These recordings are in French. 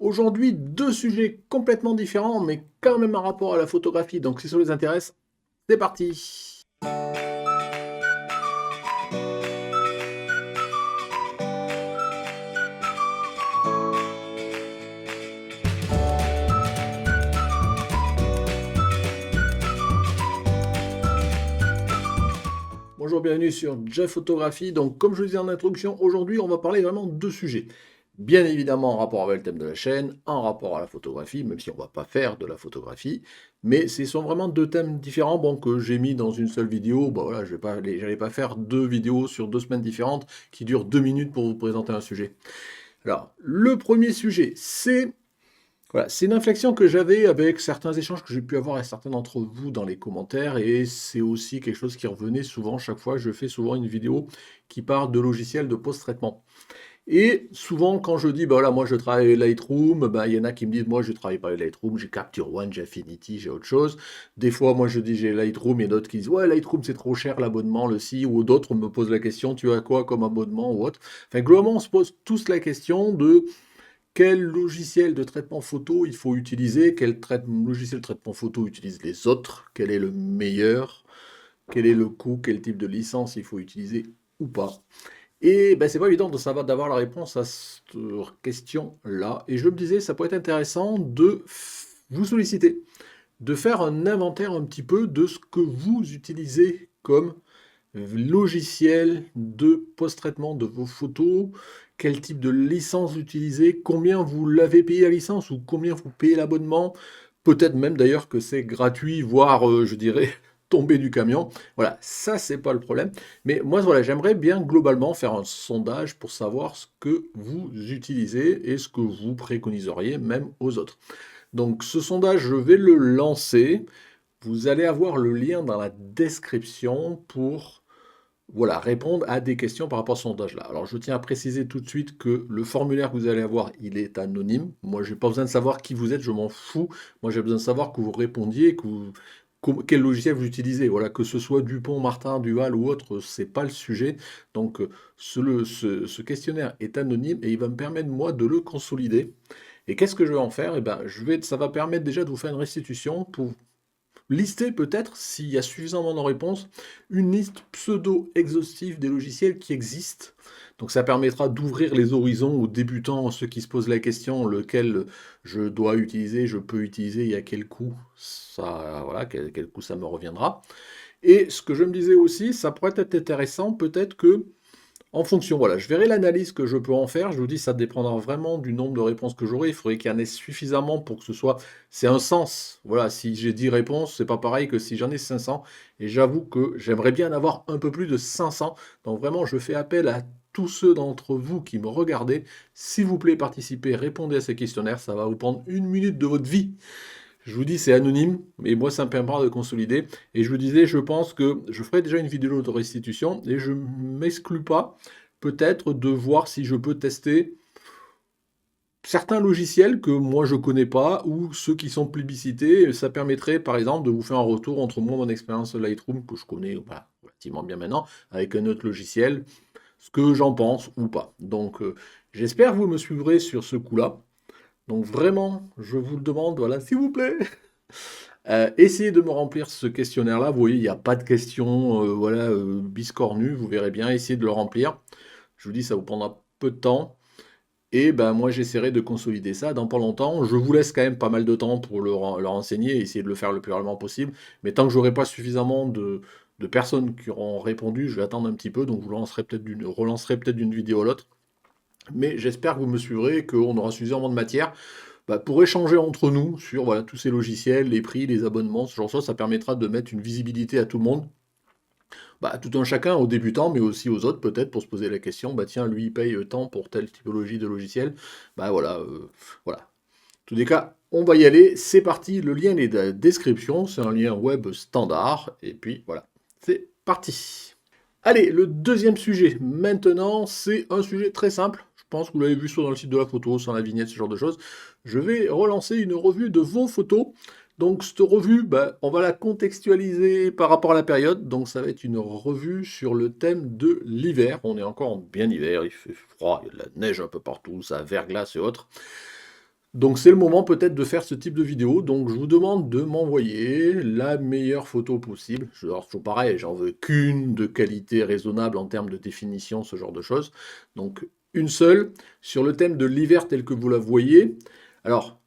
Aujourd'hui, deux sujets complètement différents, mais quand même un rapport à la photographie. Donc, si ça vous intéresse, c'est parti. Bonjour, bienvenue sur Jeff Photographie. Donc, comme je le disais en introduction, aujourd'hui, on va parler vraiment de deux sujets. Bien évidemment, en rapport avec le thème de la chaîne, en rapport à la photographie, même si on ne va pas faire de la photographie. Mais ce sont vraiment deux thèmes différents, bon, que j'ai mis dans une seule vidéo. Bon, voilà, je n'allais pas faire deux vidéos sur 2 semaines différentes qui durent 2 minutes pour vous présenter un sujet. Alors, le premier sujet, c'est une réflexion que j'avais avec certains échanges que j'ai pu avoir avec certains d'entre vous dans les commentaires, et c'est aussi quelque chose qui revenait souvent. Chaque fois, je fais souvent une vidéo qui parle de logiciels de post-traitement. Et souvent, quand je dis, bah voilà, moi je travaille avec Lightroom, bah, il y en a qui me disent, moi je travaille pas avec Lightroom, j'ai Capture One, j'ai Affinity, j'ai autre chose. Des fois, moi je dis j'ai Lightroom, et d'autres qui disent, ouais, Lightroom c'est trop cher l'abonnement, le ci, ou d'autres me posent la question, tu as quoi comme abonnement ou autre. Enfin, globalement, on se pose tous la question de quel logiciel de traitement photo il faut utiliser, logiciel de traitement photo utilisent les autres, quel est le meilleur, quel est le coût, quel type de licence il faut utiliser ou pas. Et ben, c'est pas évident de savoir d'avoir la réponse à cette question-là. Et je me disais, ça pourrait être intéressant de vous solliciter, de faire un inventaire un petit peu de ce que vous utilisez comme logiciel de post-traitement de vos photos, quel type de licence vous utilisez, combien vous l'avez payé la licence ou combien vous payez l'abonnement, peut-être même d'ailleurs que c'est gratuit, voire je dirais tomber du camion. Voilà, ça c'est pas le problème. Mais moi voilà, j'aimerais bien globalement faire un sondage pour savoir ce que vous utilisez et ce que vous préconiseriez même aux autres. Donc ce sondage, je vais le lancer. Vous allez avoir le lien dans la description pour voilà, répondre à des questions par rapport à ce sondage-là. Alors, je tiens à préciser tout de suite que le formulaire que vous allez avoir, il est anonyme. Moi, je n'ai pas besoin de savoir qui vous êtes, je m'en fous. Moi, j'ai besoin de savoir que vous répondiez, quel logiciel vous utilisez. Voilà, que ce soit Dupont, Martin, Duval ou autre, c'est pas le sujet. Donc, ce questionnaire est anonyme et il va me permettre, moi, de le consolider. Et qu'est-ce que je vais en faire? Eh ben, ça va permettre déjà de vous faire une restitution pour lister peut-être, s'il y a suffisamment de réponses, une liste pseudo-exhaustive des logiciels qui existent. Donc ça permettra d'ouvrir les horizons aux débutants, ceux qui se posent la question, lequel je dois utiliser, je peux utiliser, et à quel coût ça, voilà, quel coût ça me reviendra. Et ce que je me disais aussi, ça pourrait être intéressant, peut-être que en fonction, voilà, je verrai l'analyse que je peux en faire. Je vous dis, ça dépendra vraiment du nombre de réponses que j'aurai. Il faudrait qu'il y en ait suffisamment pour que ce soit. C'est un sens. Voilà, si j'ai 10 réponses, c'est pas pareil que si j'en ai 500. Et j'avoue que j'aimerais bien en avoir un peu plus de 500. Donc vraiment, je fais appel à tous ceux d'entre vous qui me regardez. S'il vous plaît, participez, répondez à ces questionnaires. Ça va vous prendre 1 minute de votre vie. Je vous dis, c'est anonyme, mais moi, ça me permettra de consolider. Et je vous disais, je pense que je ferai déjà une vidéo de restitution et je ne m'exclus pas peut-être de voir si je peux tester certains logiciels que moi je connais pas ou ceux qui sont plébiscités. Ça permettrait par exemple de vous faire un retour entre moi, mon expérience Lightroom, que je connais voilà, relativement bien maintenant, avec un autre logiciel, ce que j'en pense ou pas. Donc j'espère que vous me suivrez sur ce coup-là. Donc vraiment, je vous le demande, voilà, s'il vous plaît, essayez de me remplir ce questionnaire-là. Vous voyez, il n'y a pas de questions voilà, biscornues, vous verrez bien. Essayez de le remplir. Je vous dis, ça vous prendra peu de temps. Et ben moi, j'essaierai de consolider ça dans pas longtemps. Je vous laisse quand même pas mal de temps pour le renseigner et essayer de le faire le plus rapidement possible. Mais tant que j'aurai pas suffisamment de personnes qui auront répondu, je vais attendre un petit peu. Donc, je vous relancerai peut-être d'une vidéo à l'autre. Mais j'espère que vous me suivrez et qu'on aura suffisamment de matière pour échanger entre nous sur voilà, tous ces logiciels, les prix, les abonnements, ce genre de choses. Ça permettra de mettre une visibilité à tout le monde, tout un chacun, aux débutants, mais aussi aux autres peut-être, pour se poser la question, tiens, lui il paye tant pour telle typologie de logiciel. Voilà. En tous les cas, on va y aller, c'est parti, le lien est dans la description, c'est un lien web standard, et puis voilà, c'est parti. Allez, le deuxième sujet, maintenant, c'est un sujet très simple. Je pense que vous l'avez vu sur dans le site de la photo, sur la vignette, ce genre de choses. Je vais relancer une revue de vos photos. Donc cette revue, on va la contextualiser par rapport à la période. Donc ça va être une revue sur le thème de l'hiver. On est encore en bien hiver, il fait froid, il y a de la neige un peu partout, ça verglace et autres. Donc c'est le moment peut-être de faire ce type de vidéo. Donc je vous demande de m'envoyer la meilleure photo possible. Alors toujours pareil, j'en veux qu'une de qualité raisonnable en termes de définition, ce genre de choses. Donc une seule sur le thème de l'hiver tel que vous la voyez. Alors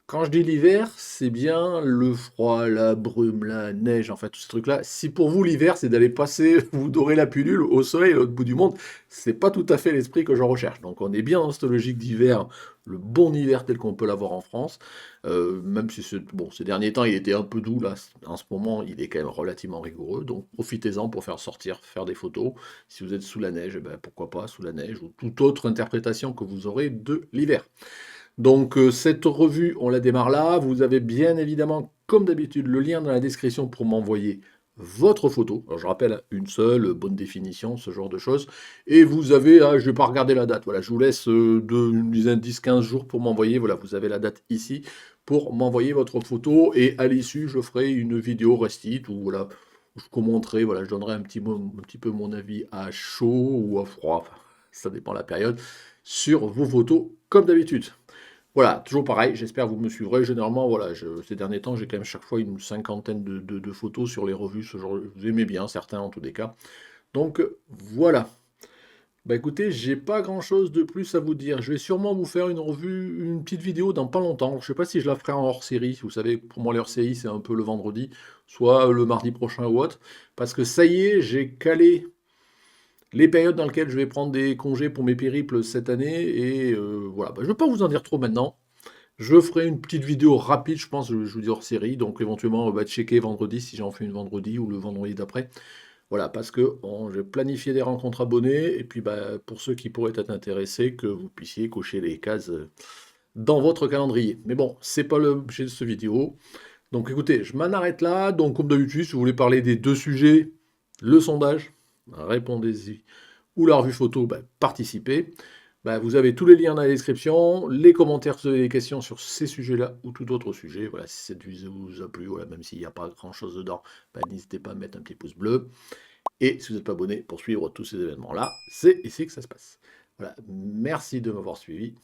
quand je dis l'hiver, c'est bien le froid, la brume, la neige, en fait, tous ces trucs-là. Si pour vous l'hiver, c'est d'aller passer, vous dorez la pilule au soleil à l'autre bout du monde, c'est pas tout à fait l'esprit que je recherche. Donc on est bien dans cette logique d'hiver, le bon hiver tel qu'on peut l'avoir en France. Même si bon, ces derniers temps, il était un peu doux, là, en ce moment, il est quand même relativement rigoureux. Donc profitez-en pour faire sortir, faire des photos. Si vous êtes sous la neige, eh ben, pourquoi pas sous la neige ou toute autre interprétation que vous aurez de l'hiver. Donc cette revue, on la démarre là. Vous avez bien évidemment, comme d'habitude, le lien dans la description pour m'envoyer votre photo. Alors je rappelle, une seule, bonne définition, ce genre de choses. Et vous avez, je ne vais pas regarder la date, voilà, je vous laisse une dizaine, 10-15 jours pour m'envoyer, voilà, vous avez la date ici, pour m'envoyer votre photo. Et à l'issue, je ferai une vidéo restite où, voilà, je commenterai, voilà, je donnerai un petit peu mon avis à chaud ou à froid, enfin, ça dépend de la période, sur vos photos, comme d'habitude. Voilà, toujours pareil, j'espère que vous me suivrez. Généralement, voilà, ces derniers temps, j'ai quand même chaque fois une cinquantaine de photos sur les revues, ce genre, vous aimez bien, certains en tous les cas. Donc voilà. Bah écoutez, j'ai pas grand-chose de plus à vous dire. Je vais sûrement vous faire une revue, une petite vidéo dans pas longtemps. Je sais pas si je la ferai en hors-série. Vous savez, pour moi, les hors-série, c'est un peu le vendredi, soit le mardi prochain ou autre. Parce que ça y est, j'ai calé les périodes dans lesquelles je vais prendre des congés pour mes périples cette année. Et voilà, bah, je ne vais pas vous en dire trop maintenant. Je ferai une petite vidéo rapide, je pense, je vous dis hors série, donc éventuellement checker vendredi si j'en fais une vendredi ou le vendredi d'après. Voilà, parce que j'ai planifié des rencontres abonnés, et puis bah, pour ceux qui pourraient être intéressés, que vous puissiez cocher les cases dans votre calendrier. Mais bon, c'est pas l'objet de cette vidéo. Donc écoutez, je m'en arrête là. Donc comme d'habitude, si vous voulez parler des deux sujets, le sondage, répondez-y, ou la revue photo, bah, participez. Bah, vous avez tous les liens dans la description, les commentaires si vous avez des questions sur ces sujets-là ou tout autre sujet. Voilà, si cette vidéo vous a plu, voilà, même s'il n'y a pas grand-chose dedans, bah, n'hésitez pas à mettre un petit pouce bleu. Et si vous n'êtes pas abonné pour suivre tous ces événements-là, c'est ici que ça se passe. Voilà, merci de m'avoir suivi.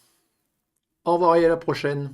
Au revoir et à la prochaine.